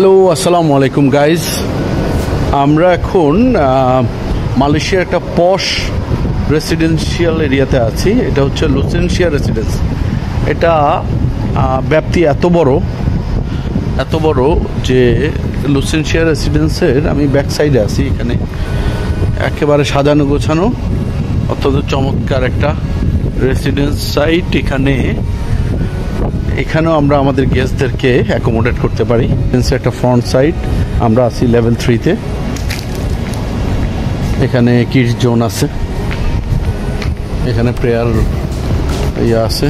Hello, আসসালামু আলাইকুম guys. আমরা এখন মালয়েশিয়ার একটা পশ রেসিডেন্সিয়াল এরিয়াতে আছি। এটা হচ্ছে লুসেন্সিয়া রেসিডেন্স। এটা ব্যাপ্তি এত বড় যে লুসেন্সিয়া রেসিডেন্সের আমি ব্যাক সাইডে আছি। এখানে একেবারে সাজানো গোছানো অত্যন্ত চমৎকার একটা রেসিডেন্স সাইট। এখানেও আমরা আমাদের গেস্টদেরকে অ্যাকোমোডেট করতে পারি। একটা ফ্রন্ট সাইড, আমরা আছি লেভেল 3-তে। এখানে কিডস জোন আছে, এখানে প্রেয়ার আছে,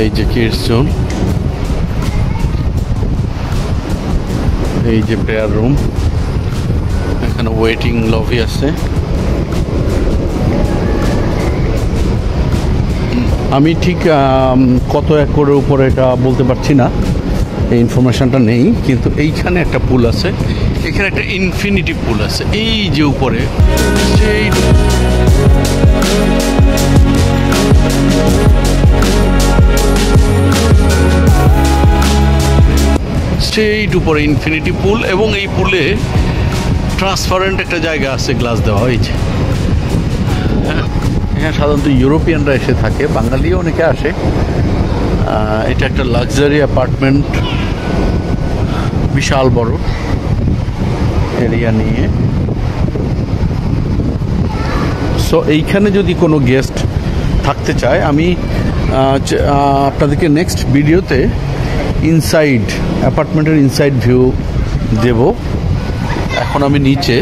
এই যে কিডস জোন, এই যে প্রেয়ার রুম, এখানে ওয়েটিং লবি আছে। আমি ঠিক কত একরের উপরে এটা বলতে পারছি না, এই ইনফরমেশনটা নেই। কিন্তু এইখানে একটা পুল আছে, এখানে একটা ইনফিনিটি পুল আছে, এই যে উপরে স্ট্রেইট উপরে ইনফিনিটি পুল। এবং এই পুলে ট্রান্সপারেন্ট একটা জায়গা আছে, গ্লাস দেওয়া হয়েছে। এখানে সাধারণত ইউরোপিয়ানরা এসে থাকে, বাঙালিও অনেকে আসে। এটা একটা লাক্সারি অ্যাপার্টমেন্ট, বিশাল বড় এরিয়া নিয়ে। সো এইখানে যদি কোনো গেস্ট থাকতে চায়, আমি আপনাদেরকে নেক্সট ভিডিওতে ইনসাইড অ্যাপার্টমেন্টের ইনসাইড ভিউ দেব। এখন আমি নিচে,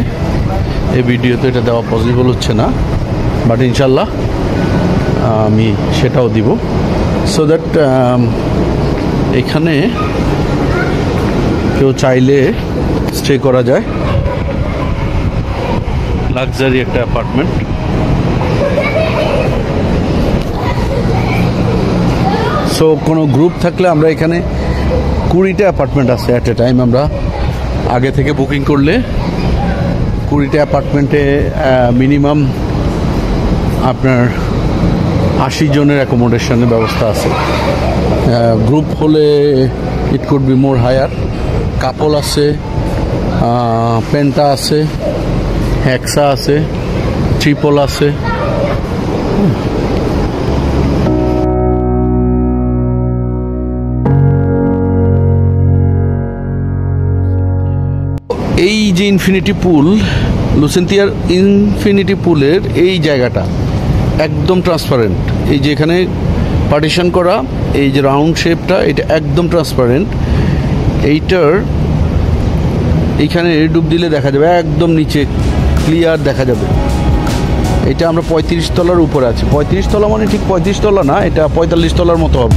এই ভিডিওতে এটা দেওয়া পসিবল হচ্ছে না, বাট ইনশাল্লাহ আমি সেটাও দিব, সো দ্যাট এখানে কেউ চাইলে স্টে করা যায়। লাক্সারি একটা অ্যাপার্টমেন্ট। সো কোনো গ্রুপ থাকলে আমরা এখানে 20টা অ্যাপার্টমেন্ট আছে অ্যাট এ টাইম। আমরা আগে থেকে বুকিং করলে 20টা অ্যাপার্টমেন্টে মিনিমাম আপনার 80 জনের অ্যাকোমোডেশনের ব্যবস্থা আছে। গ্রুপ হলে it could be more higher. Couple আছে, পেন্টা আছে, হেক্সা আছে, ট্রিপল আছে। এই যে ইনফিনিটি পুল, লুসেন্তিয়ার ইনফিনিটি পুলের এই জায়গাটা একদম ট্রান্সপারেন্ট। এই যে এখানে পার্টিশন করা, এই যে রাউন্ড শেপটা, এটা একদম ট্রান্সপারেন্ট। এইখানে ডুব দিলে দেখা যাবে, একদম নিচে ক্লিয়ার দেখা যাবে। এটা আমরা 35 তলার উপরে আছি। 35 তলা মানে ঠিক 35 তলা না, এটা 45 তলার মতো হবে।